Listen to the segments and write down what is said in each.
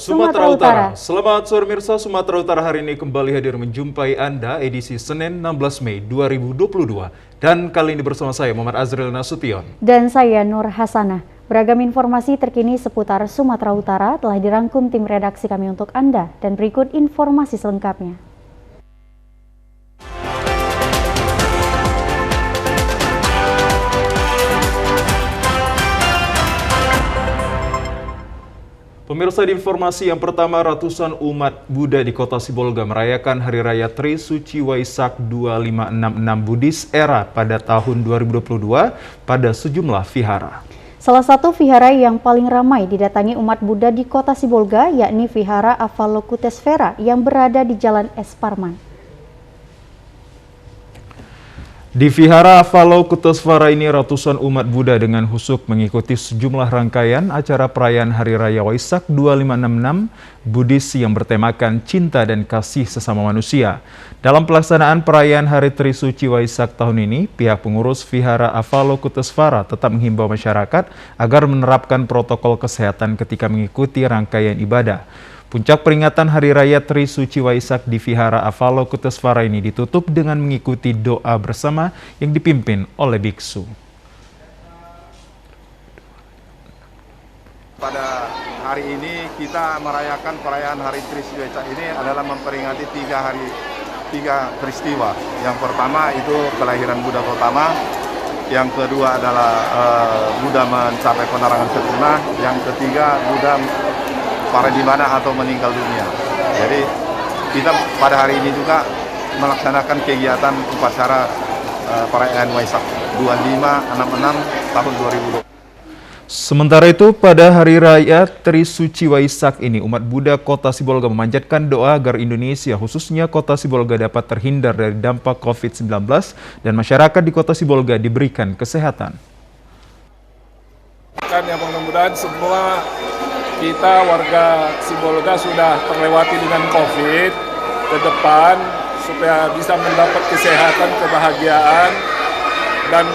Sumatera Utara. Selamat sore mirsa, Sumatera Utara hari ini kembali hadir menjumpai Anda edisi Senin 16 Mei 2022. Dan kali ini bersama saya Muhammad Azril Nasution. Dan saya Nur Hasanah. Beragam informasi terkini seputar Sumatera Utara telah dirangkum tim redaksi kami untuk Anda. Dan berikut informasi selengkapnya. Pemirsa, di informasi yang pertama, ratusan umat Buddha di Kota Sibolga merayakan Hari Raya Trisuci Waisak 2566 Buddhis Era pada tahun 2022 pada sejumlah vihara. Salah satu vihara yang paling ramai didatangi umat Buddha di Kota Sibolga yakni Vihara Avalokitesvara yang berada di Jalan Es Parman. Di Vihara Avalokitesvara ini ratusan umat Buddha dengan husuk mengikuti sejumlah rangkaian acara perayaan Hari Raya Waisak 2566 Buddhis yang bertemakan cinta dan kasih sesama manusia. Dalam pelaksanaan perayaan Hari Trisuci Waisak tahun ini, pihak pengurus Vihara Avalokitesvara tetap menghimbau masyarakat agar menerapkan protokol kesehatan ketika mengikuti rangkaian ibadah. Puncak peringatan Hari Raya Trisuci Waisak di Vihara Avalokitesvara ini ditutup dengan mengikuti doa bersama yang dipimpin oleh biksu. Pada hari ini kita merayakan perayaan Hari Trisuci Waisak ini adalah memperingati tiga peristiwa. Yang pertama itu kelahiran Buddha pertama, yang kedua adalah Buddha mencapai penerangan sempurna, yang ketiga Buddha paradimana atau meninggal dunia. Jadi kita pada hari ini juga melaksanakan kegiatan upacara perayaan Waisak 2566 tahun 2020. Sementara itu, pada Hari Raya Trisuci Waisak ini, umat Buddha Kota Sibolga memanjatkan doa agar Indonesia, khususnya Kota Sibolga, dapat terhindar dari dampak COVID-19 dan masyarakat di Kota Sibolga diberikan kesehatan. Yang mudah-mudahan semua kita warga Sibolga sudah terlewati dengan COVID ke depan supaya bisa mendapat kesehatan, kebahagiaan, dan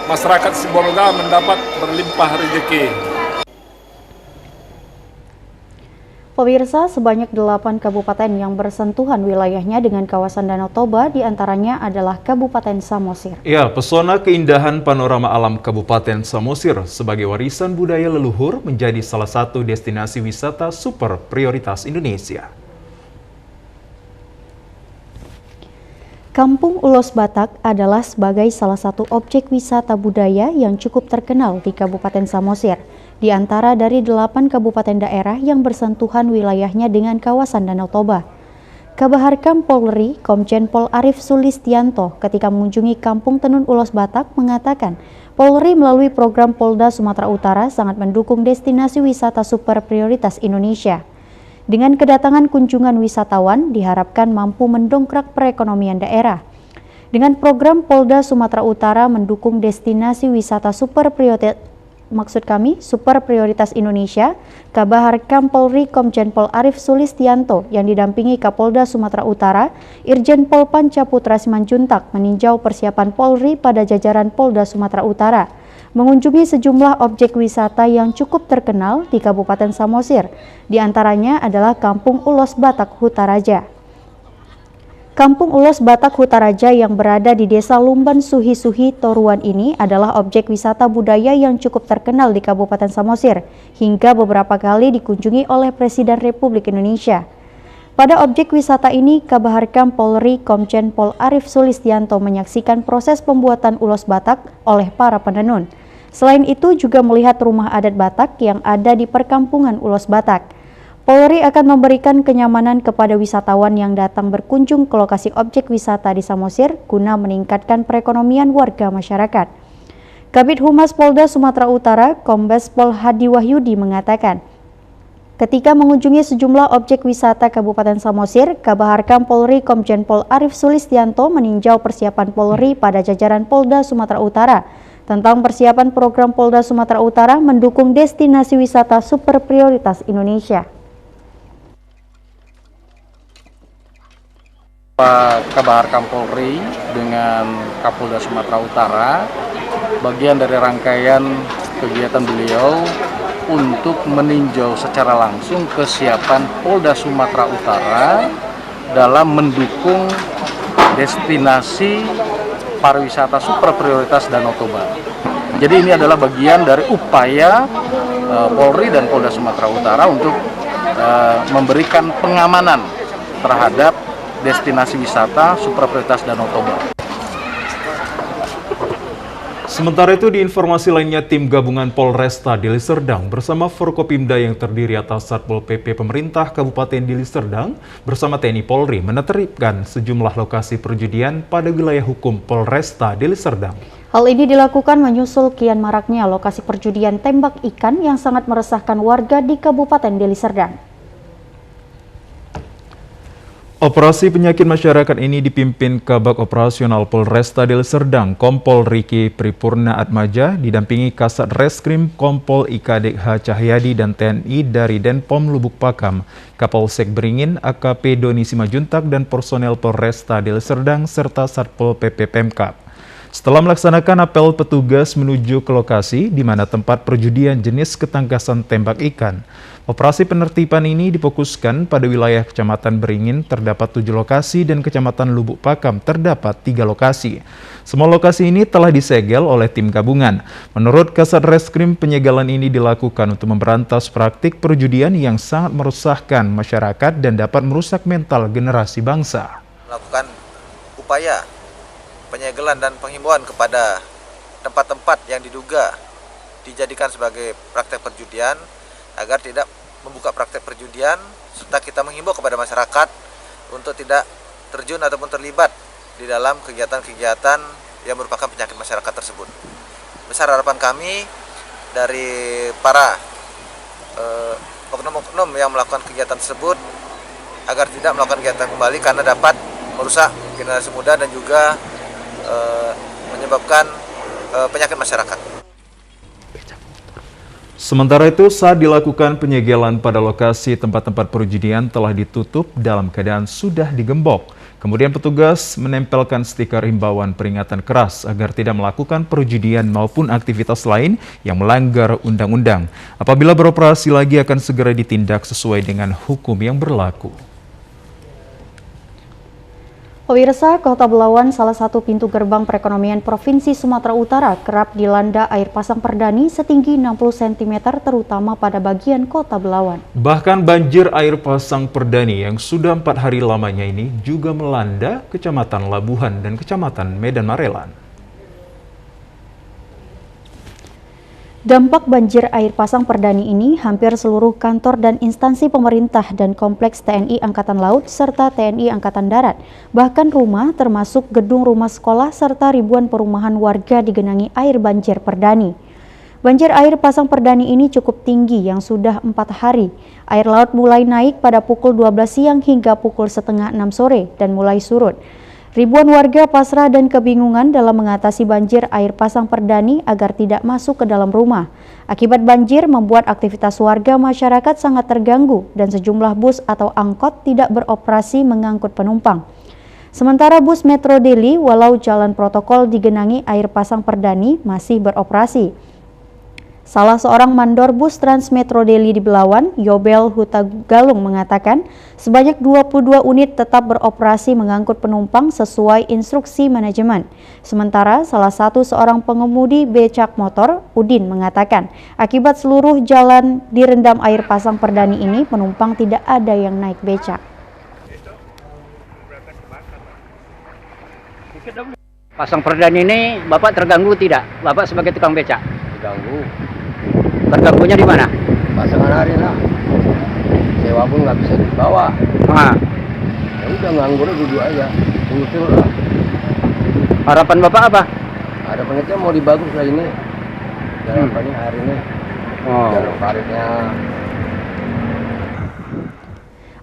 masyarakat Sibolga mendapat berlimpah rezeki. Pemirsa, sebanyak 8 kabupaten yang bersentuhan wilayahnya dengan kawasan Danau Toba diantaranya adalah Kabupaten Samosir. Ya, pesona keindahan panorama alam Kabupaten Samosir sebagai warisan budaya leluhur menjadi salah satu destinasi wisata super prioritas Indonesia. Kampung Ulos Batak adalah sebagai salah satu objek wisata budaya yang cukup terkenal di Kabupaten Samosir, di antara dari 8 kabupaten daerah yang bersentuhan wilayahnya dengan kawasan Danau Toba. Kabaharkam Polri, Komjen Pol Arif Sulistianto, ketika mengunjungi Kampung Tenun Ulos Batak mengatakan, Polri melalui program Polda Sumatera Utara sangat mendukung destinasi wisata super prioritas Indonesia. Dengan kedatangan kunjungan wisatawan, diharapkan mampu mendongkrak perekonomian daerah. Dengan program Polda Sumatera Utara mendukung destinasi wisata super prioritas Indonesia, Kabaharkam Polri Komjen Pol Arif Sulistianto yang didampingi Kapolda Sumatera Utara, Irjen Pol Pancaputra Simanjuntak meninjau persiapan Polri pada jajaran Polda Sumatera Utara, mengunjungi sejumlah objek wisata yang cukup terkenal di Kabupaten Samosir, di antaranya adalah Kampung Ulos Batak Hutaraja. Kampung Ulos Batak Hutaraja yang berada di Desa Lumban Suhi-Suhi Toruan ini adalah objek wisata budaya yang cukup terkenal di Kabupaten Samosir, hingga beberapa kali dikunjungi oleh Presiden Republik Indonesia. Pada objek wisata ini, Kabaharkam Polri Komjen Pol Arif Sulistianto menyaksikan proses pembuatan ulos Batak oleh para penenun. Selain itu juga melihat rumah adat Batak yang ada di perkampungan Ulos Batak. Polri akan memberikan kenyamanan kepada wisatawan yang datang berkunjung ke lokasi objek wisata di Samosir guna meningkatkan perekonomian warga masyarakat. Kabid Humas Polda Sumatera Utara, Kombes Pol Hadi Wahyudi mengatakan, ketika mengunjungi sejumlah objek wisata Kabupaten Samosir, Kabaharkam Polri Komjen Pol Arif Sulistianto meninjau persiapan Polri pada jajaran Polda Sumatera Utara tentang persiapan program Polda Sumatera Utara mendukung destinasi wisata super prioritas Indonesia. Pak Kabaharkam Polri dengan Kapolda Sumatera Utara, bagian dari rangkaian kegiatan beliau untuk meninjau secara langsung kesiapan Polda Sumatera Utara dalam mendukung destinasi pariwisata super prioritas Danau Toba. Jadi ini adalah bagian dari upaya Polri dan Polda Sumatera Utara untuk memberikan pengamanan terhadap destinasi wisata super prioritas Danau Toba. Sementara itu di informasi lainnya, tim gabungan Polresta Deli Serdang bersama Forkopimda yang terdiri atas Satpol PP pemerintah Kabupaten Deli Serdang bersama TNI Polri menertibkan sejumlah lokasi perjudian pada wilayah hukum Polresta Deli Serdang. Hal ini dilakukan menyusul kian maraknya lokasi perjudian tembak ikan yang sangat meresahkan warga di Kabupaten Deli Serdang. Operasi penyakit masyarakat ini dipimpin Kabag Operasional Polresta Deli Serdang, Kompol Riki Pripurna Atmaja, didampingi Kasat Reskrim Kompol IKD H. Cahyadi dan TNI dari Denpom Lubuk Pakam, Kapolsek Beringin, AKP Doni Simajuntak, dan personel Polresta Deli Serdang, serta Satpol PP Pemkab. Setelah melaksanakan apel petugas menuju ke lokasi di mana tempat perjudian jenis ketangkasan tembak ikan. Operasi penertiban ini difokuskan pada wilayah Kecamatan Beringin terdapat 7 lokasi dan Kecamatan Lubuk Pakam terdapat 3 lokasi. Semua lokasi ini telah disegel oleh tim gabungan. Menurut Kasat Reskrim, penyegelan ini dilakukan untuk memberantas praktik perjudian yang sangat merusakkan masyarakat dan dapat merusak mental generasi bangsa. Melakukan upaya penyegelan dan penghimbauan kepada tempat-tempat yang diduga dijadikan sebagai praktek perjudian agar tidak membuka praktek perjudian, serta kita menghimbau kepada masyarakat untuk tidak terjun ataupun terlibat di dalam kegiatan-kegiatan yang merupakan penyakit masyarakat tersebut. Besar harapan kami dari para oknum-oknum yang melakukan kegiatan tersebut agar tidak melakukan kegiatan kembali karena dapat merusak generasi muda dan juga menyebabkan penyakit masyarakat. Sementara itu, saat dilakukan penyegelan pada lokasi tempat-tempat perjudian telah ditutup dalam keadaan sudah digembok. Kemudian petugas menempelkan stiker himbauan peringatan keras agar tidak melakukan perjudian maupun aktivitas lain yang melanggar undang-undang. Apabila beroperasi lagi akan segera ditindak sesuai dengan hukum yang berlaku. Pemirsa, Kota Belawan, salah satu pintu gerbang perekonomian Provinsi Sumatera Utara, kerap dilanda air pasang perdani setinggi 60 cm terutama pada bagian Kota Belawan. Bahkan banjir air pasang perdani yang sudah 4 hari lamanya ini juga melanda Kecamatan Labuhan dan Kecamatan Medan Marelan. Dampak banjir air pasang perdani ini hampir seluruh kantor dan instansi pemerintah dan kompleks TNI Angkatan Laut serta TNI Angkatan Darat. Bahkan rumah termasuk gedung rumah sekolah serta ribuan perumahan warga digenangi air banjir perdani. Banjir air pasang perdani ini cukup tinggi yang sudah 4 hari. Air laut mulai naik pada pukul 12 siang hingga pukul setengah 6 sore dan mulai surut. Ribuan warga pasrah dan kebingungan dalam mengatasi banjir air pasang perdani agar tidak masuk ke dalam rumah. Akibat banjir membuat aktivitas warga masyarakat sangat terganggu dan sejumlah bus atau angkot tidak beroperasi mengangkut penumpang. Sementara bus Metro Deli walau jalan protokol digenangi air pasang perdani masih beroperasi. Salah seorang mandor bus Trans Metro Deli di Belawan, Yobel Hutagalung mengatakan sebanyak 22 unit tetap beroperasi mengangkut penumpang sesuai instruksi manajemen. Sementara salah satu seorang pengemudi becak motor, Udin, mengatakan akibat seluruh jalan direndam air pasang perdani ini penumpang tidak ada yang naik becak. Pasang perdani ini Bapak terganggu tidak? Bapak sebagai tukang becak? Terganggu. Terganggunya di mana? Pasangan hari lah. Sewa pun nggak bisa dibawa. Ya udah nganggur duduk aja. Tunggu lah. Harapan Bapak apa? Harapan kita mau dibagus lah ini. Harapannya hari ini. Jalan karetnya.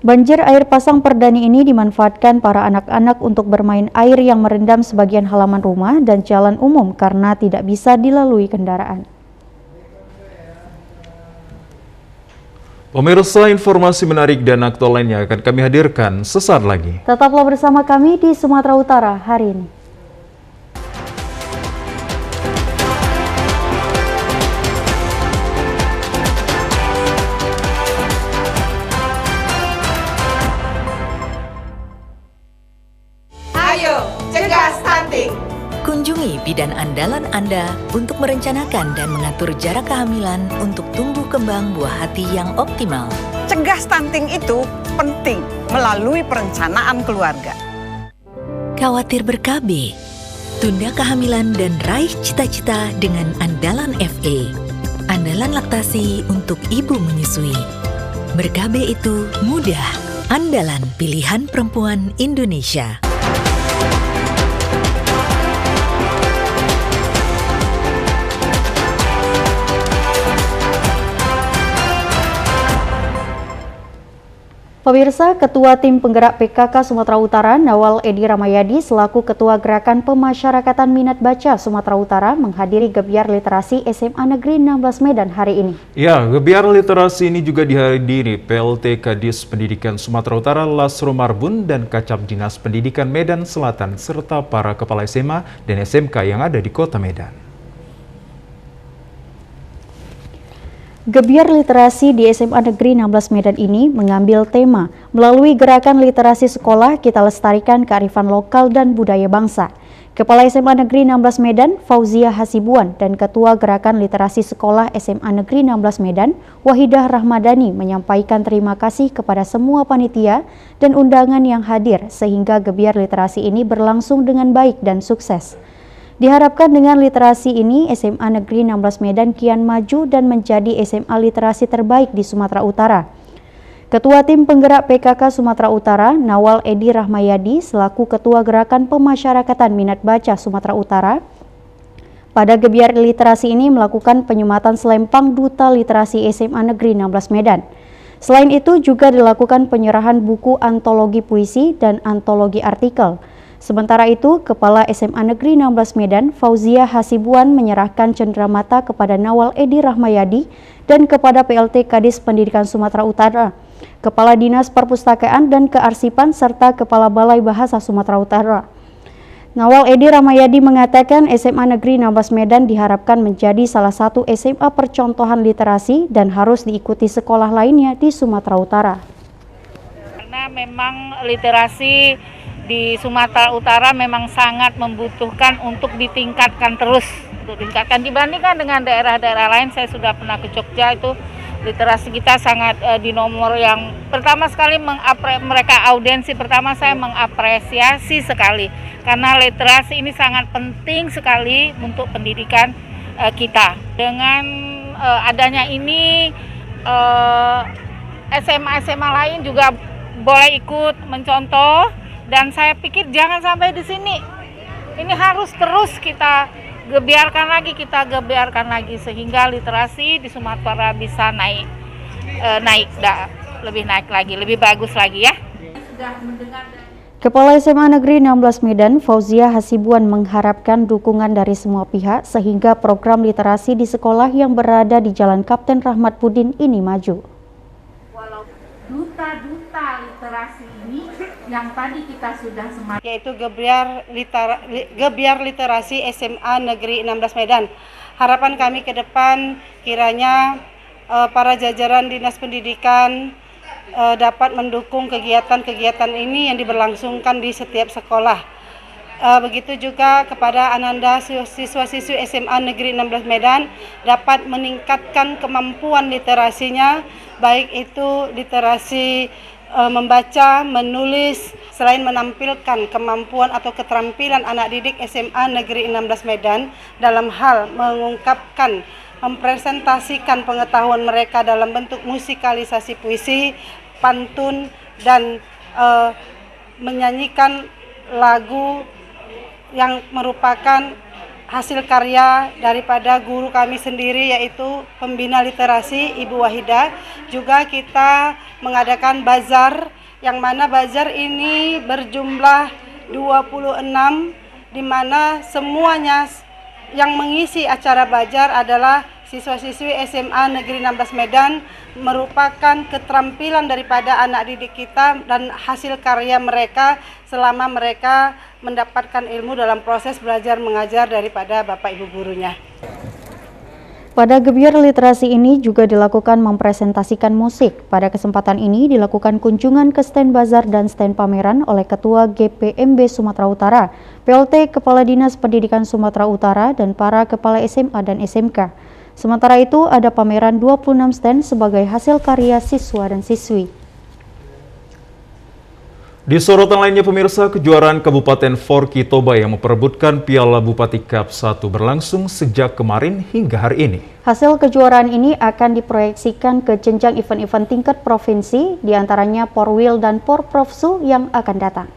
Banjir air pasang perdani ini dimanfaatkan para anak-anak untuk bermain air yang merendam sebagian halaman rumah dan jalan umum karena tidak bisa dilalui kendaraan. Pemirsa, informasi menarik dan aktual lainnya akan kami hadirkan sesaat lagi. Tetaplah bersama kami di Sumatera Utara hari ini. Ayo, cegah stunting! Kunjungi bidan andalan Anda untuk merencanakan dan mengatur jarak kehamilan untuk tumbuh kembang buah hati yang optimal. Cegah stunting itu penting melalui perencanaan keluarga. Khawatir ber-KB? Tunda kehamilan dan raih cita-cita dengan Andalan FA. Andalan laktasi untuk ibu menyusui. Ber-KB itu mudah. Andalan pilihan perempuan Indonesia. Pemirsa, Ketua Tim Penggerak PKK Sumatera Utara, Nawal Edi Ramayadi, selaku Ketua Gerakan Pemasyarakatan Minat Baca Sumatera Utara, menghadiri Gebiar Literasi SMA Negeri 16 Medan hari ini. Ya, Gebiar Literasi ini juga dihadiri PLT Kadis Pendidikan Sumatera Utara Lasro Marbun dan Kacab Dinas Pendidikan Medan Selatan, serta para kepala SMA dan SMK yang ada di Kota Medan. Gebiar Literasi di SMA Negeri 16 Medan ini mengambil tema melalui gerakan literasi sekolah kita lestarikan kearifan lokal dan budaya bangsa. Kepala SMA Negeri 16 Medan, Fauzia Hasibuan, dan Ketua Gerakan Literasi Sekolah SMA Negeri 16 Medan, Wahidah Rahmadani, menyampaikan terima kasih kepada semua panitia dan undangan yang hadir sehingga Gebiar Literasi ini berlangsung dengan baik dan sukses. Diharapkan dengan literasi ini, SMA Negeri 16 Medan kian maju dan menjadi SMA literasi terbaik di Sumatera Utara. Ketua Tim Penggerak PKK Sumatera Utara, Nawal Edi Rahmayadi, selaku Ketua Gerakan Pemasyarakatan Minat Baca Sumatera Utara, pada Gebiar Literasi ini melakukan penyematan selempang Duta Literasi SMA Negeri 16 Medan. Selain itu juga dilakukan penyerahan buku antologi puisi dan antologi artikel. Sementara itu, Kepala SMA Negeri 16 Medan, Fauzia Hasibuan, menyerahkan cenderamata kepada Nawal Edi Rahmayadi dan kepada PLT Kadis Pendidikan Sumatera Utara, Kepala Dinas Perpustakaan dan Kearsipan, serta Kepala Balai Bahasa Sumatera Utara. Nawal Edi Rahmayadi mengatakan SMA Negeri 16 Medan diharapkan menjadi salah satu SMA percontohan literasi dan harus diikuti sekolah lainnya di Sumatera Utara. Karena memang literasi di Sumatera Utara memang sangat membutuhkan untuk ditingkatkan terus, dibandingkan dengan daerah-daerah lain. Saya sudah pernah ke Jogja, itu literasi kita sangat di nomor yang pertama sekali. Mereka audiensi pertama, saya mengapresiasi sekali karena literasi ini sangat penting sekali untuk pendidikan kita. Dengan adanya ini SMA-SMA lain juga boleh ikut mencontoh. Dan saya pikir jangan sampai di sini. Ini harus terus kita gebiarkan lagi sehingga literasi di Sumatera bisa lebih naik lagi, lebih bagus lagi ya. Kepala SMA Negeri 16 Medan, Fauzia Hasibuan, mengharapkan dukungan dari semua pihak sehingga program literasi di sekolah yang berada di Jalan Kapten Rahmat Pudin ini maju. Duta-duta literasi ini yang tadi kita sudah semat, yaitu Gebiar Literasi SMA Negeri 16 Medan. Harapan kami ke depan kiranya para jajaran Dinas Pendidikan dapat mendukung kegiatan-kegiatan ini yang diberlangsungkan di setiap sekolah. Begitu juga kepada ananda siswa-siswi SMA Negeri 16 Medan dapat meningkatkan kemampuan literasinya, baik itu literasi membaca, menulis, selain menampilkan kemampuan atau keterampilan anak didik SMA Negeri 16 Medan dalam hal mengungkapkan, mempresentasikan pengetahuan mereka dalam bentuk musikalisasi puisi, pantun, dan menyanyikan lagu yang merupakan hasil karya daripada guru kami sendiri, yaitu pembina literasi Ibu Wahidah. Juga kita mengadakan bazar, yang mana bazar ini berjumlah 26, di mana semuanya yang mengisi acara bazar adalah siswa-siswi SMA Negeri 16 Medan, merupakan keterampilan daripada anak didik kita dan hasil karya mereka selama mereka mendapatkan ilmu dalam proses belajar mengajar daripada Bapak Ibu gurunya. Pada gebiar literasi ini juga dilakukan mempresentasikan musik. Pada kesempatan ini dilakukan kunjungan ke stand bazar dan stand pameran oleh Ketua GPMB Sumatera Utara, PLT Kepala Dinas Pendidikan Sumatera Utara, dan para kepala SMA dan SMK. Sementara itu ada pameran 26 stand sebagai hasil karya siswa dan siswi. Di sorotan lainnya pemirsa, kejuaraan Kabupaten Forky Toba yang memperebutkan Piala Bupati Cup 1 berlangsung sejak kemarin hingga hari ini. Hasil kejuaraan ini akan diproyeksikan ke jenjang event-event tingkat provinsi, diantaranya Porwil dan Porprofsu yang akan datang.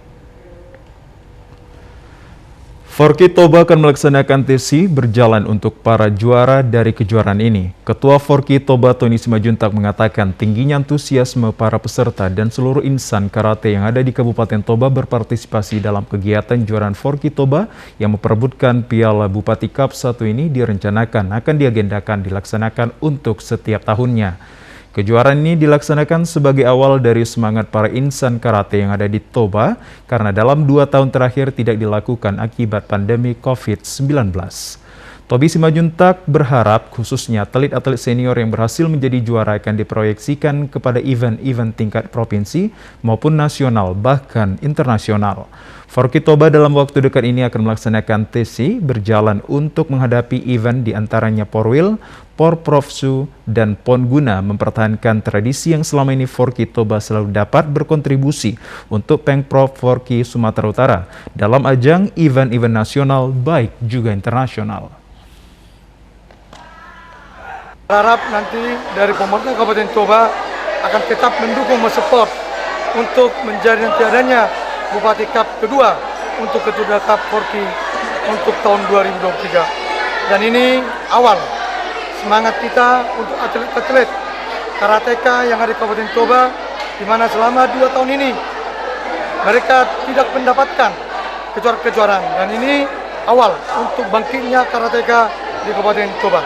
Forky Toba akan melaksanakan TC berjalan untuk para juara dari kejuaraan ini. Ketua Forky Toba Tony Simajuntak mengatakan tingginya antusiasme para peserta dan seluruh insan karate yang ada di Kabupaten Toba berpartisipasi dalam kegiatan kejuaraan Forky Toba yang memperebutkan Piala Bupati Cup 1 ini direncanakan akan diagendakan dilaksanakan untuk setiap tahunnya. Kejuaraan ini dilaksanakan sebagai awal dari semangat para insan karate yang ada di Toba karena dalam 2 tahun terakhir tidak dilakukan akibat pandemi COVID-19. Toby Simajuntak berharap khususnya atlet-atlet senior yang berhasil menjadi juara akan diproyeksikan kepada event-event tingkat provinsi maupun nasional bahkan internasional. Forky Toba dalam waktu dekat ini akan melaksanakan TC berjalan untuk menghadapi event diantaranya Porwil, Porprofsu, dan Pon guna mempertahankan tradisi yang selama ini Forky Toba selalu dapat berkontribusi untuk Pemprov Forky Sumatera Utara dalam ajang event-event nasional baik juga internasional. Harap nanti dari pemerintah Kabupaten Toba akan tetap mendukung, mensupport untuk menjadi nanti adanya Bupati Cup kedua untuk Ketua Cup Forky untuk tahun 2023. Dan ini awal semangat kita untuk atlet-atlet karateka yang ada di Kabupaten Toba, di mana selama 2 tahun ini mereka tidak mendapatkan kejuaraan-kejuaraan, dan ini awal untuk bangkitnya karateka di Kabupaten Toba.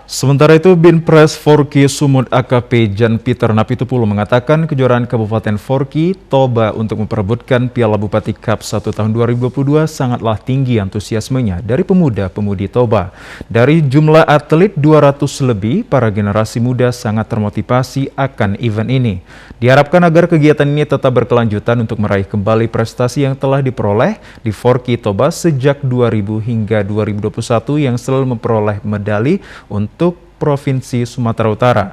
Sementara itu, Binpres Forky Sumut AKP Jan Peter Napitupulu mengatakan kejuaraan Kabupaten Forky Toba untuk memperebutkan Piala Bupati Cup 1 tahun 2022 sangatlah tinggi antusiasmenya dari pemuda-pemudi Toba. Dari jumlah atlet 200 lebih, para generasi muda sangat termotivasi akan event ini. Diharapkan agar kegiatan ini tetap berkelanjutan untuk meraih kembali prestasi yang telah diperoleh di Forky Toba sejak 2000 hingga 2021 yang selalu memperoleh medali untuk Provinsi Sumatera Utara.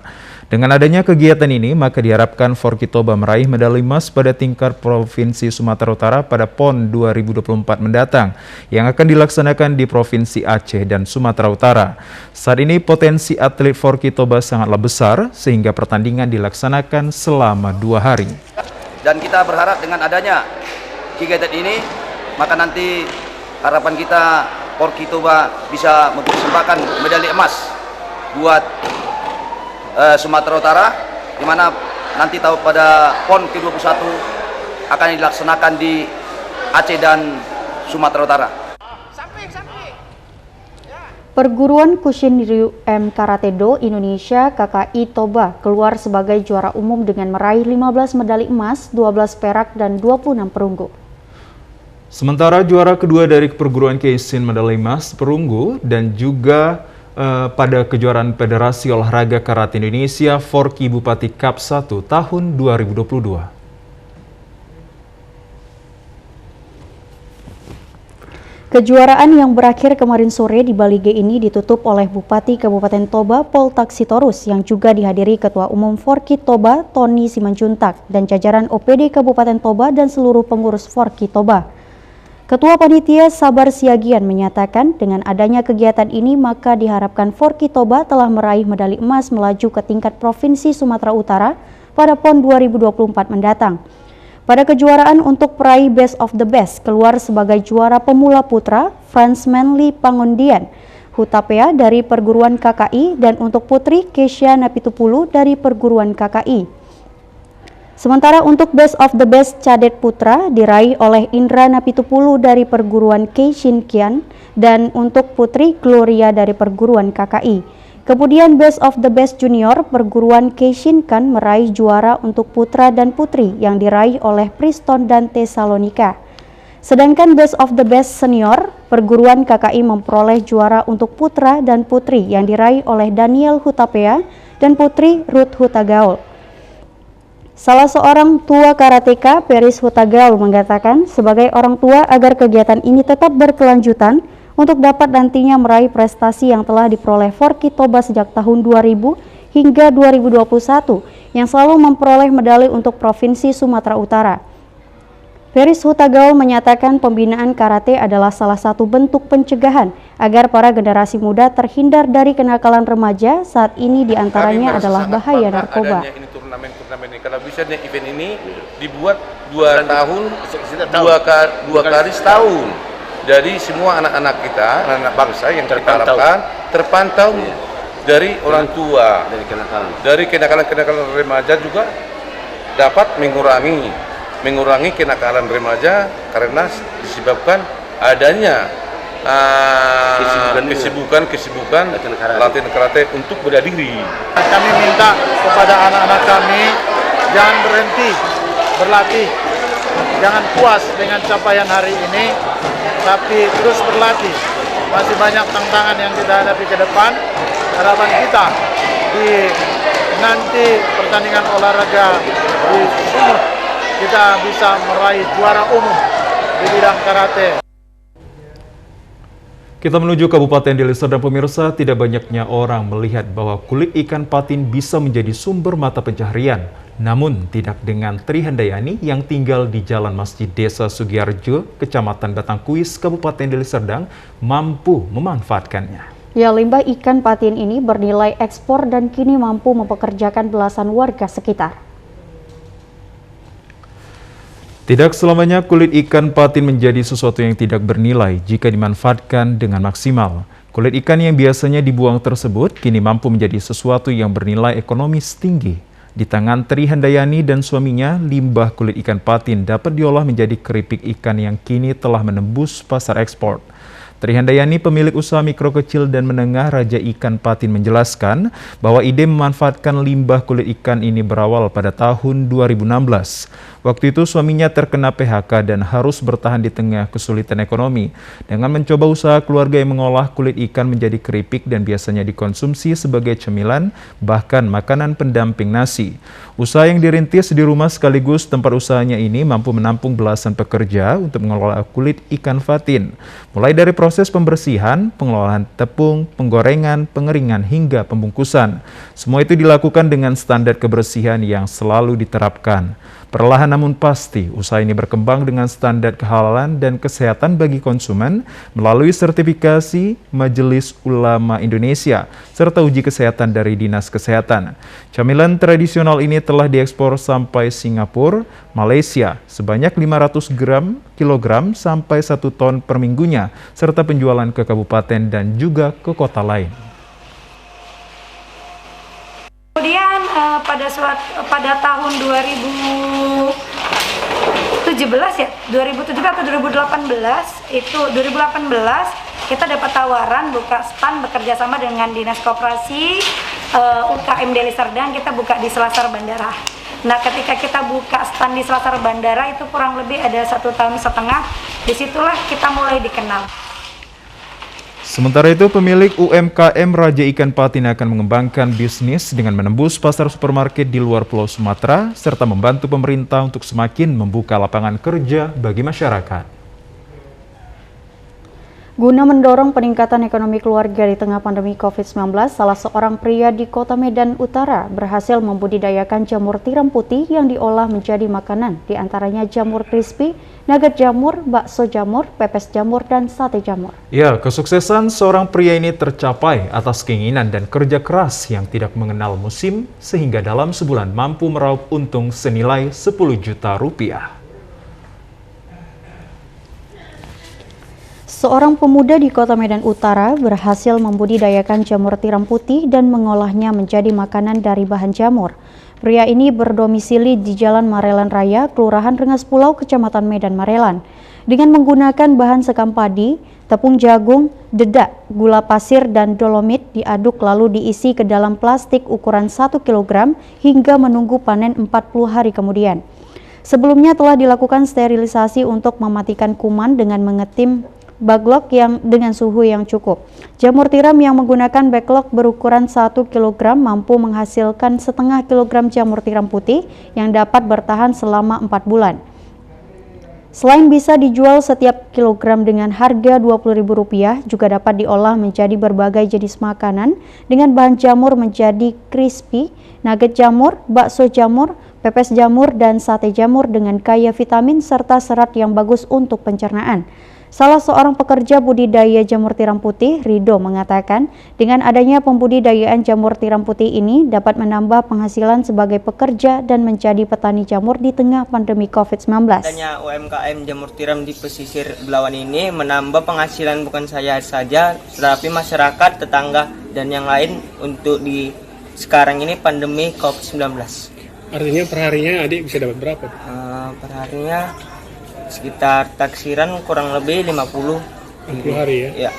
Dengan adanya kegiatan ini, maka diharapkan Forky Toba meraih medali emas pada tingkat Provinsi Sumatera Utara pada PON 2024 mendatang yang akan dilaksanakan di Provinsi Aceh dan Sumatera Utara. Saat ini potensi atlet Forky Toba sangatlah besar sehingga pertandingan dilaksanakan selama 2 hari. Dan kita berharap dengan adanya kegiatan ini, maka nanti harapan kita Forky Toba bisa mempersembahkan medali emas buat Sumatera Utara, di mana nanti tahu pada PON ke-21 akan dilaksanakan di Aceh dan Sumatera Utara. Perguruan Kushinryu M Karate Do Indonesia KKI Toba keluar sebagai juara umum dengan meraih 15 medali emas, 12 perak, dan 26 perunggu. Sementara juara kedua dari perguruan Keishin medali emas, perunggu, dan juga pada kejuaraan Federasi Olahraga Karate Indonesia Forky Bupati Cup 1 tahun 2022. Kejuaraan yang berakhir kemarin sore di Bali G ini ditutup oleh Bupati Kabupaten Toba Pol Taksitorus yang juga dihadiri Ketua Umum Forky Toba Tony Simanjuntak dan jajaran OPD Kabupaten Toba dan seluruh pengurus Forky Toba. Ketua Panitia Sabar Siagian menyatakan dengan adanya kegiatan ini maka diharapkan Forky Toba telah meraih medali emas melaju ke tingkat Provinsi Sumatera Utara pada PON 2024 mendatang. Pada kejuaraan untuk peraih Best of the Best keluar sebagai juara pemula putra Franz Manly Pangondian Hutapea dari perguruan KKI dan untuk putri Kesha Napitupulu dari perguruan KKI. Sementara untuk Best of the Best Cadet Putra diraih oleh Indra Napitupulu dari perguruan Keishin Kian dan untuk putri Gloria dari perguruan KKI. Kemudian Best of the Best Junior perguruan Keishin Kan meraih juara untuk putra dan putri yang diraih oleh Priston dan Tesalonika. Sedangkan Best of the Best Senior, perguruan KKI memperoleh juara untuk putra dan putri yang diraih oleh Daniel Hutapea dan putri Ruth Hutagaul. Salah seorang tua karateka, Peris Hutagaul, mengatakan sebagai orang tua agar kegiatan ini tetap berkelanjutan untuk dapat nantinya meraih prestasi yang telah diperoleh Forky Toba sejak tahun 2000 hingga 2021 yang selalu memperoleh medali untuk Provinsi Sumatera Utara. Peris Hutagaul menyatakan pembinaan karate adalah salah satu bentuk pencegahan agar para generasi muda terhindar dari kenakalan remaja saat ini diantaranya adalah bahaya narkoba. Turnamen ini, kalau bisa event ini dibuat 2 tahun, dua kali setahun. Jadi semua anak-anak kita, anak bangsa yang kita harapkan terpantau dari orang tua, dari kenakalan remaja juga dapat mengurangi kenakalan remaja karena disebabkan adanya kesibukan latihan karate untuk bela diri. Kami minta kepada anak-anak kami jangan berhenti berlatih, jangan puas dengan capaian hari ini, tapi terus berlatih. Masih banyak tantangan yang kita hadapi ke depan. Harapan kita di nanti pertandingan olahraga di Sumut kita bisa meraih juara umum di bidang karate. Kita menuju Kabupaten Deli Serdang, pemirsa. Tidak banyaknya orang melihat bahwa kulit ikan patin bisa menjadi sumber mata pencaharian. Namun tidak dengan Tri Handayani yang tinggal di Jalan Masjid Desa Sugiarjo, Kecamatan Batangkuis, Kabupaten Deli Serdang, mampu memanfaatkannya. Ya, limbah ikan patin ini bernilai ekspor dan kini mampu mempekerjakan belasan warga sekitar. Tidak selamanya kulit ikan patin menjadi sesuatu yang tidak bernilai jika dimanfaatkan dengan maksimal. Kulit ikan yang biasanya dibuang tersebut kini mampu menjadi sesuatu yang bernilai ekonomis tinggi. Di tangan Tri Handayani dan suaminya, limbah kulit ikan patin dapat diolah menjadi keripik ikan yang kini telah menembus pasar ekspor. Tri Handayani, pemilik usaha mikro kecil dan menengah Raja Ikan Patin, menjelaskan bahwa ide memanfaatkan limbah kulit ikan ini berawal pada tahun 2016. Waktu itu suaminya terkena PHK dan harus bertahan di tengah kesulitan ekonomi. Dengan mencoba usaha keluarga yang mengolah kulit ikan menjadi keripik dan biasanya dikonsumsi sebagai cemilan, bahkan makanan pendamping nasi. Usaha yang dirintis di rumah sekaligus tempat usahanya ini mampu menampung belasan pekerja untuk mengelola kulit ikan patin. Mulai dari proses pembersihan, pengelolaan tepung, penggorengan, pengeringan, hingga pembungkusan. Semua itu dilakukan dengan standar kebersihan yang selalu diterapkan. Perlahan namun pasti, usaha ini berkembang dengan standar kehalalan dan kesehatan bagi konsumen melalui sertifikasi Majelis Ulama Indonesia serta uji kesehatan dari Dinas Kesehatan. Camilan tradisional ini telah diekspor sampai Singapura, Malaysia sebanyak 500 kilogram sampai 1 ton per minggunya, serta penjualan ke kabupaten dan juga ke kota lain. Kemudian pada tahun 2017 atau 2018 kita dapat tawaran buka stand bekerja sama dengan Dinas Koperasi UKM Deli Serdang. Kita buka di Selasar Bandara. Nah, ketika kita buka stand di Selasar Bandara itu kurang lebih ada 1,5 tahun. Disitulah kita mulai dikenal. Sementara itu, pemilik UMKM Raja Ikan Patin akan mengembangkan bisnis dengan menembus pasar supermarket di luar Pulau Sumatera, serta membantu pemerintah untuk semakin membuka lapangan kerja bagi masyarakat. Guna mendorong peningkatan ekonomi keluarga di tengah pandemi COVID-19, salah seorang pria di Kota Medan Utara berhasil membudidayakan jamur tiram putih yang diolah menjadi makanan, diantaranya jamur crispy, nugget jamur, bakso jamur, pepes jamur, dan sate jamur. Ya, kesuksesan seorang pria ini tercapai atas keinginan dan kerja keras yang tidak mengenal musim, sehingga dalam sebulan mampu meraup untung senilai 10 juta rupiah. Seorang pemuda di Kota Medan Utara berhasil membudidayakan jamur tiram putih dan mengolahnya menjadi makanan dari bahan jamur. Pria ini berdomisili di Jalan Marelan Raya, Kelurahan Rengas Pulau, Kecamatan Medan Marelan. Dengan menggunakan bahan sekam padi, tepung jagung, dedak, gula pasir, dan dolomit diaduk lalu diisi ke dalam plastik ukuran 1 kg hingga menunggu panen 40 hari kemudian. Sebelumnya telah dilakukan sterilisasi untuk mematikan kuman dengan mengetim backlog yang dengan suhu yang cukup. Jamur tiram yang menggunakan backlog berukuran 1 kg mampu menghasilkan setengah kilogram jamur tiram putih yang dapat bertahan selama 4 bulan. Selain bisa dijual setiap kilogram dengan harga Rp20.000, juga dapat diolah menjadi berbagai jenis makanan dengan bahan jamur menjadi crispy, nugget jamur, bakso jamur, pepes jamur, dan sate jamur dengan kaya vitamin serta serat yang bagus untuk pencernaan. Salah seorang pekerja budidaya jamur tiram putih, Rido, mengatakan dengan adanya pembudidayaan jamur tiram putih ini dapat menambah penghasilan sebagai pekerja dan menjadi petani jamur di tengah pandemi COVID-19. Adanya UMKM jamur tiram di pesisir Belawan ini menambah penghasilan bukan saya saja, tetapi masyarakat, tetangga, dan yang lain untuk di sekarang ini pandemi COVID-19. Artinya perharinya adik bisa dapat berapa? Perharinya sekitar taksiran kurang lebih 50 hari ya? Ya.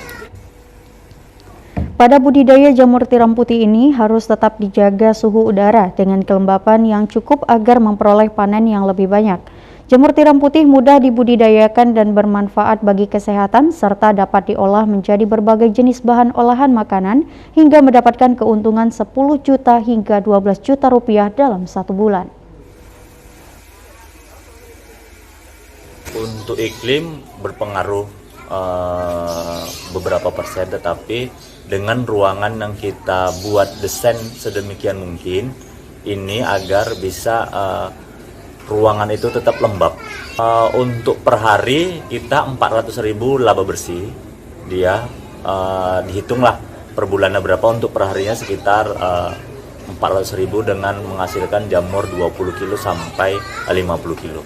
Pada budidaya jamur tiram putih ini harus tetap dijaga suhu udara dengan kelembapan yang cukup agar memperoleh panen yang lebih banyak. Jamur tiram putih mudah dibudidayakan dan bermanfaat bagi kesehatan serta dapat diolah menjadi berbagai jenis bahan olahan makanan hingga mendapatkan keuntungan 10 juta hingga 12 juta rupiah dalam 1 bulan. Untuk iklim berpengaruh beberapa persen, tetapi dengan ruangan yang kita buat desain sedemikian mungkin ini agar bisa ruangan itu tetap lembab. Untuk per hari kita 400.000 laba bersih, dia dihitunglah per bulannya berapa, untuk per harinya sekitar 400.000 dengan menghasilkan jamur 20 kilo sampai 50 kilo.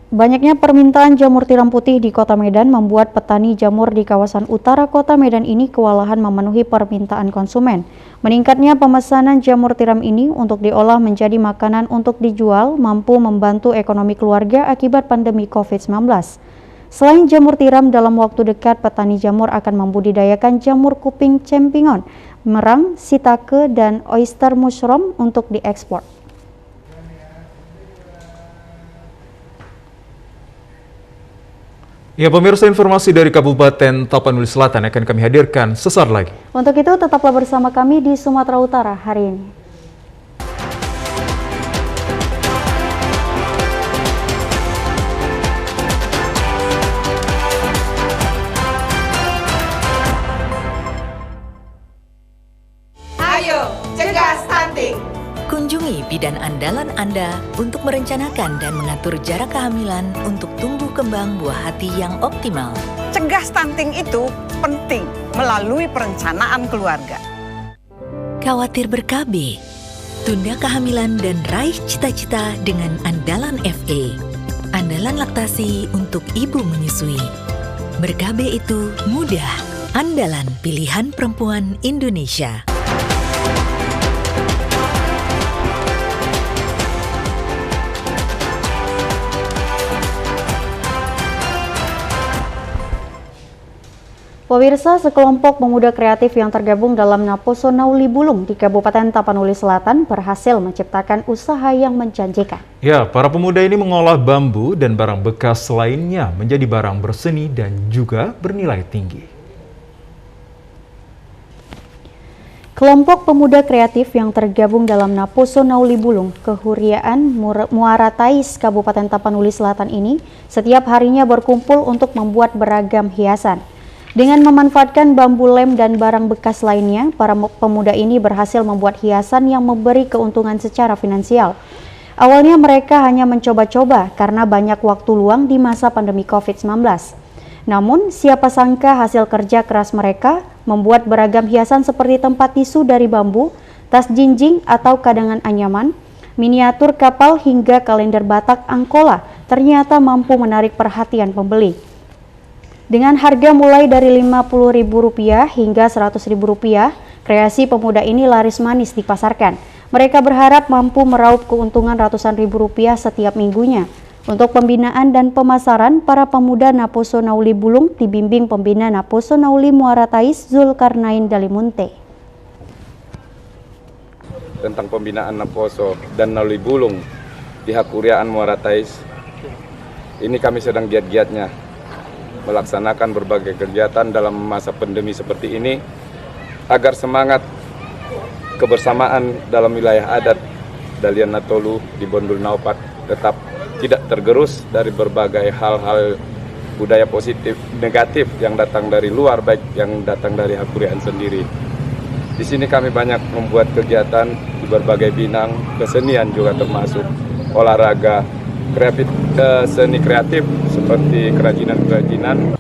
Banyaknya permintaan jamur tiram putih di Kota Medan membuat petani jamur di kawasan utara Kota Medan ini kewalahan memenuhi permintaan konsumen. Meningkatnya pemesanan jamur tiram ini untuk diolah menjadi makanan untuk dijual mampu membantu ekonomi keluarga akibat pandemi COVID-19. Selain jamur tiram, dalam waktu dekat petani jamur akan membudidayakan jamur kuping champignon, merang, shiitake, dan oyster mushroom untuk diekspor. Ya, pemirsa, informasi dari Kabupaten Tapanuli Selatan akan kami hadirkan sesaat lagi. Untuk itu, tetaplah bersama kami di Sumatera Utara hari ini. Ayo, cegah stunting. Kunjungi bidan andalan Anda untuk merencanakan dan mengatur jarak kehamilan untuk tumbuh kembang buah hati yang optimal. Cegah stunting itu penting melalui perencanaan keluarga. Khawatir ber-KB? Tunda kehamilan dan raih cita-cita dengan Andalan FA. Andalan laktasi untuk ibu menyusui. Ber-KB itu mudah. Andalan pilihan perempuan Indonesia. Pemirsa, sekelompok pemuda kreatif yang tergabung dalam Naposo Nauli Bulung di Kabupaten Tapanuli Selatan berhasil menciptakan usaha yang menjanjikan. Ya, para pemuda ini mengolah bambu dan barang bekas lainnya menjadi barang berseni dan juga bernilai tinggi. Kelompok pemuda kreatif yang tergabung dalam Naposo Nauli Bulung, Kehuriaan Muara Tais, Kabupaten Tapanuli Selatan ini setiap harinya berkumpul untuk membuat beragam hiasan. Dengan memanfaatkan bambu lem dan barang bekas lainnya, para pemuda ini berhasil membuat hiasan yang memberi keuntungan secara finansial. Awalnya mereka hanya mencoba-coba karena banyak waktu luang di masa pandemi COVID-19. Namun, siapa sangka hasil kerja keras mereka membuat beragam hiasan seperti tempat tisu dari bambu, tas jinjing atau kadangan anyaman, miniatur kapal hingga kalender Batak Angkola ternyata mampu menarik perhatian pembeli. Dengan harga mulai dari Rp50.000 hingga Rp100.000, kreasi pemuda ini laris manis dipasarkan. Mereka berharap mampu meraup keuntungan ratusan ribu rupiah setiap minggunya. Untuk pembinaan dan pemasaran, para pemuda Naposo Nauli Bulung dibimbing pembina Naposo Nauli Muara Tais Zulkarnain Dalimunte. tentang pembinaan Naposo dan Nalui Bulung di Hakuriaan Muara Tais. Ini kami sedang giat-giatnya melaksanakan berbagai kegiatan dalam masa pandemi seperti ini agar semangat kebersamaan dalam wilayah adat Dalian Natolu di Bondul Naupat tetap tidak tergerus dari berbagai hal-hal budaya positif, negatif yang datang dari luar, baik yang datang dari Hakuriaan sendiri. Di sini kami banyak membuat kegiatan di berbagai bidang, kesenian juga termasuk olahraga, kreatif, seni kreatif seperti kerajinan-kerajinan.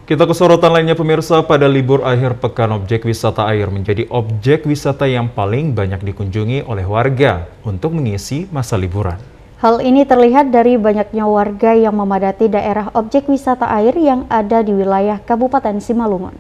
Kita ke sorotan lainnya pemirsa, pada libur akhir pekan objek wisata air menjadi objek wisata yang paling banyak dikunjungi oleh warga untuk mengisi masa liburan. Hal ini terlihat dari banyaknya warga yang memadati daerah objek wisata air yang ada di wilayah Kabupaten Simalungun.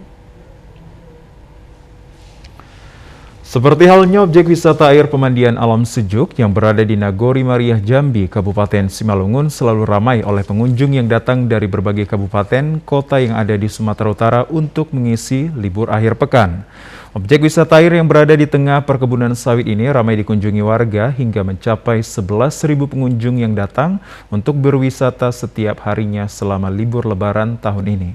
Seperti halnya objek wisata air pemandian alam sejuk yang berada di Nagori Mariah Jambi, Kabupaten Simalungun selalu ramai oleh pengunjung yang datang dari berbagai kabupaten kota yang ada di Sumatera Utara untuk mengisi libur akhir pekan. Objek wisata air yang berada di tengah perkebunan sawit ini ramai dikunjungi warga hingga mencapai 11.000 pengunjung yang datang untuk berwisata setiap harinya selama libur lebaran tahun ini.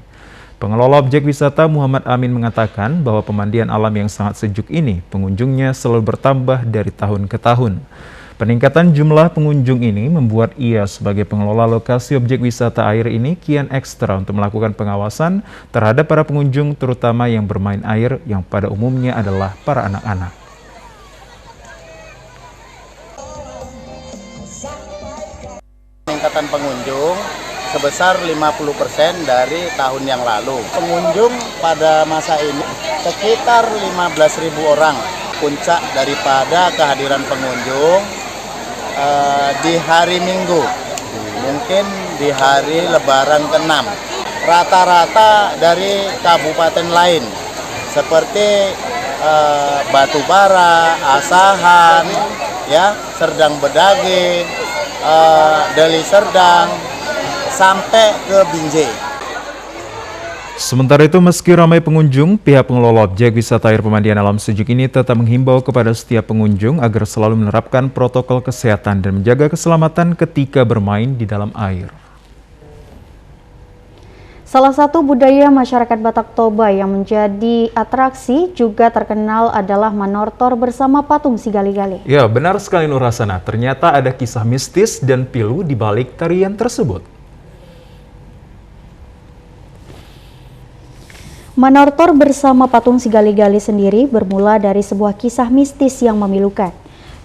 Pengelola objek wisata Muhammad Amin mengatakan bahwa pemandian alam yang sangat sejuk ini pengunjungnya selalu bertambah dari tahun ke tahun. Peningkatan jumlah pengunjung ini membuat ia sebagai pengelola lokasi objek wisata air ini kian ekstra untuk melakukan pengawasan terhadap para pengunjung terutama yang bermain air yang pada umumnya adalah para anak-anak. Peningkatan pengunjung sebesar 50% dari tahun yang lalu. Pengunjung pada masa ini sekitar 15.000 orang. Puncak daripada kehadiran pengunjung di hari Minggu, mungkin di hari Lebaran ke-6. Rata-rata dari kabupaten lain seperti Batubara, Asahan, ya, Serdang Bedage, Deli Serdang, sampai ke Binjai. Sementara itu, meski ramai pengunjung, pihak pengelola objek wisata air pemandian alam sejuk ini tetap menghimbau kepada setiap pengunjung agar selalu menerapkan protokol kesehatan dan menjaga keselamatan ketika bermain di dalam air. Salah satu budaya masyarakat Batak Toba yang menjadi atraksi juga terkenal adalah manortor bersama patung si Gali-Gali. Ya, benar sekali Nur Hasana. Ternyata ada kisah mistis dan pilu di balik tarian tersebut. Manortor bersama patung si Gali-Gali sendiri bermula dari sebuah kisah mistis yang memilukan.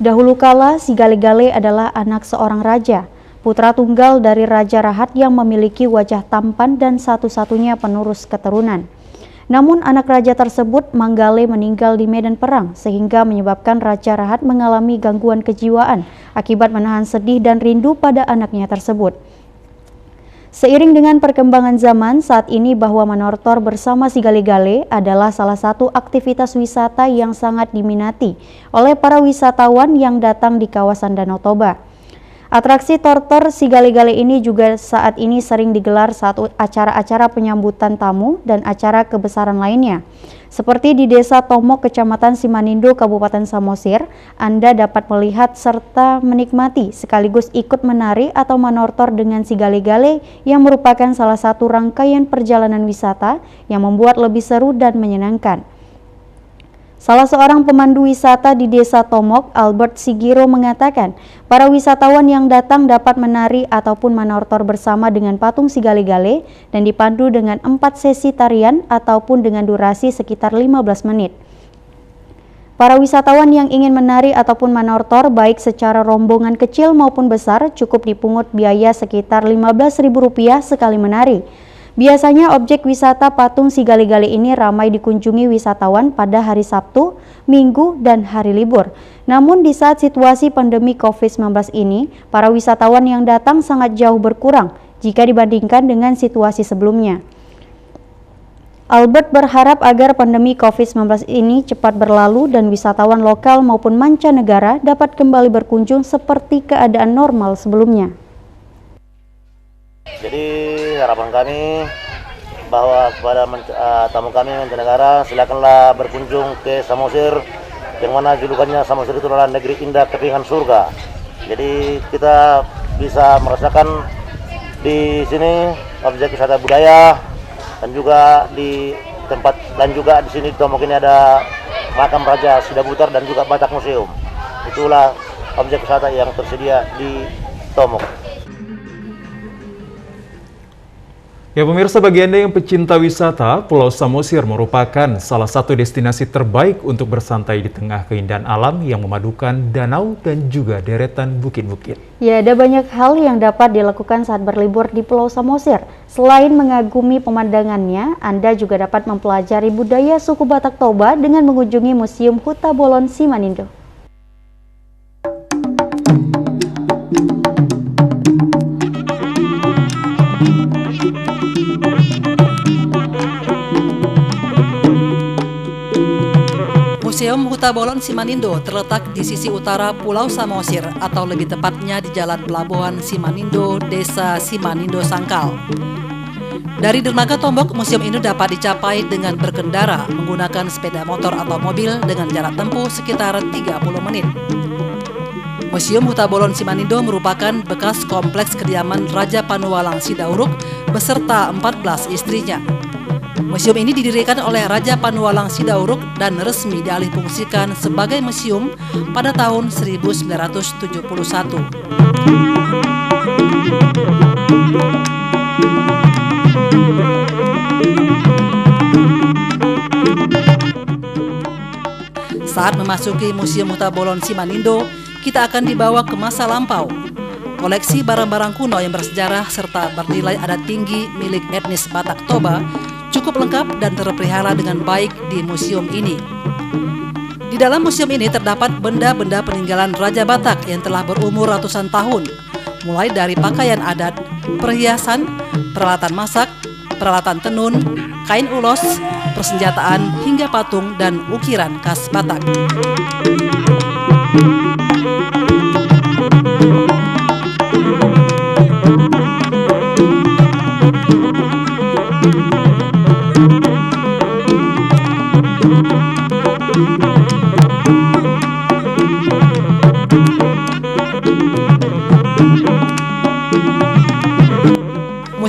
Dahulu kala, si Gali-Gali adalah anak seorang raja, putra tunggal dari Raja Rahat yang memiliki wajah tampan dan satu-satunya penerus keturunan. Namun anak raja tersebut, Manggale, meninggal di medan perang sehingga menyebabkan Raja Rahat mengalami gangguan kejiwaan akibat menahan sedih dan rindu pada anaknya tersebut. Seiring dengan perkembangan zaman, saat ini bahwa manortor bersama si Gali-Gali adalah salah satu aktivitas wisata yang sangat diminati oleh para wisatawan yang datang di kawasan Danau Toba. Atraksi tortor si Gali-Gali ini juga saat ini sering digelar saat acara-acara penyambutan tamu dan acara kebesaran lainnya. Seperti di Desa Tomok, Kecamatan Simanindo, Kabupaten Samosir, Anda dapat melihat serta menikmati sekaligus ikut menari atau manortor dengan si Gali-Gali yang merupakan salah satu rangkaian perjalanan wisata yang membuat lebih seru dan menyenangkan. Salah seorang pemandu wisata di Desa Tomok, Albert Sigiro, mengatakan para wisatawan yang datang dapat menari ataupun manortor bersama dengan patung si Gali-Gali dan dipandu dengan 4 sesi tarian ataupun dengan durasi sekitar 15 menit. Para wisatawan yang ingin menari ataupun manortor baik secara rombongan kecil maupun besar cukup dipungut biaya sekitar Rp15.000 sekali menari. Biasanya objek wisata patung si Gali-Gali ini ramai dikunjungi wisatawan pada hari Sabtu, Minggu, dan hari libur. Namun di saat situasi pandemi COVID-19 ini, para wisatawan yang datang sangat jauh berkurang jika dibandingkan dengan situasi sebelumnya. Albert berharap agar pandemi COVID-19 ini cepat berlalu dan wisatawan lokal maupun mancanegara dapat kembali berkunjung seperti keadaan normal sebelumnya. Jadi harapan kami bahwa kepada tamu kami mancanegara silakanlah berkunjung ke Samosir yang mana julukannya Samosir itu adalah negeri indah kepingan surga. Jadi kita bisa merasakan di sini objek wisata budaya, dan juga di tempat dan juga di sini Tomok ini ada makam Raja Sidabutar dan juga Batak Museum. Itulah objek wisata yang tersedia di Tomok. Ya pemirsa, bagi Anda yang pecinta wisata, Pulau Samosir merupakan salah satu destinasi terbaik untuk bersantai di tengah keindahan alam yang memadukan danau dan juga deretan bukit-bukit. Ya, ada banyak hal yang dapat dilakukan saat berlibur di Pulau Samosir. Selain mengagumi pemandangannya, Anda juga dapat mempelajari budaya suku Batak Toba dengan mengunjungi Museum Huta Bolon Simanindo. Museum Huta Bolon Simanindo terletak di sisi utara Pulau Samosir atau lebih tepatnya di Jalan Pelabuhan Simanindo, Desa Simanindo Sangkal. Dari dermaga Tombok, museum ini dapat dicapai dengan berkendara menggunakan sepeda motor atau mobil dengan jarak tempuh sekitar 30 menit. Museum Huta Bolon Simanindo merupakan bekas kompleks kediaman Raja Panualang Sidauruk beserta 14 istrinya. Museum ini didirikan oleh Raja Panualang Sidauruk dan resmi dialihfungsikan sebagai museum pada tahun 1971. Saat memasuki Museum Huta Bolon Simanindo, kita akan dibawa ke masa lampau. Koleksi barang-barang kuno yang bersejarah serta bernilai adat tinggi milik etnis Batak Toba cukup lengkap dan terpelihara dengan baik di museum ini. Di dalam museum ini terdapat benda-benda peninggalan Raja Batak yang telah berumur ratusan tahun, mulai dari pakaian adat, perhiasan, peralatan masak, peralatan tenun, kain ulos, persenjataan, hingga patung dan ukiran khas Batak.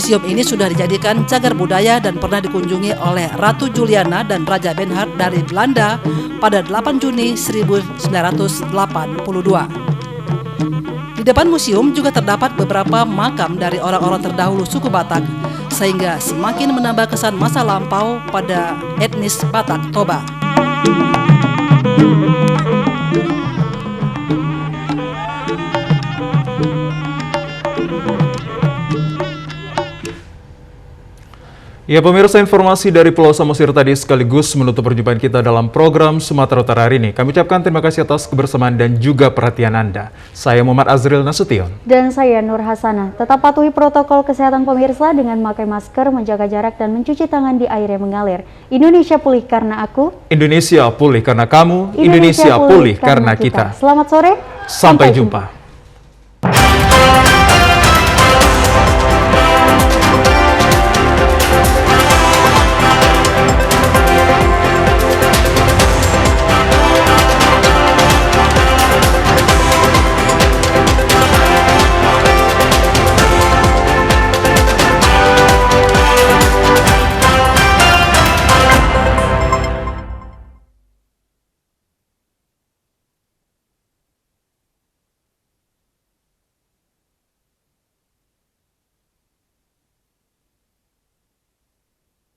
Museum ini sudah dijadikan cagar budaya dan pernah dikunjungi oleh Ratu Juliana dan Raja Benhard dari Belanda pada 8 Juni 1982. Di depan museum juga terdapat beberapa makam dari orang-orang terdahulu suku Batak, sehingga semakin menambah kesan masa lampau pada etnis Batak Toba. Ya pemirsa, informasi dari Pulau Samosir tadi sekaligus menutup perjumpaan kita dalam program Sumatera Utara hari ini. Kami ucapkan terima kasih atas kebersamaan dan juga perhatian Anda. Saya Muhammad Azril Nasution. Dan saya Nur Hasanah. Tetap patuhi protokol kesehatan pemirsa dengan memakai masker, menjaga jarak, dan mencuci tangan di air yang mengalir. Indonesia pulih karena aku. Indonesia pulih karena kamu. Indonesia pulih karena kita. Selamat sore. Sampai jumpa.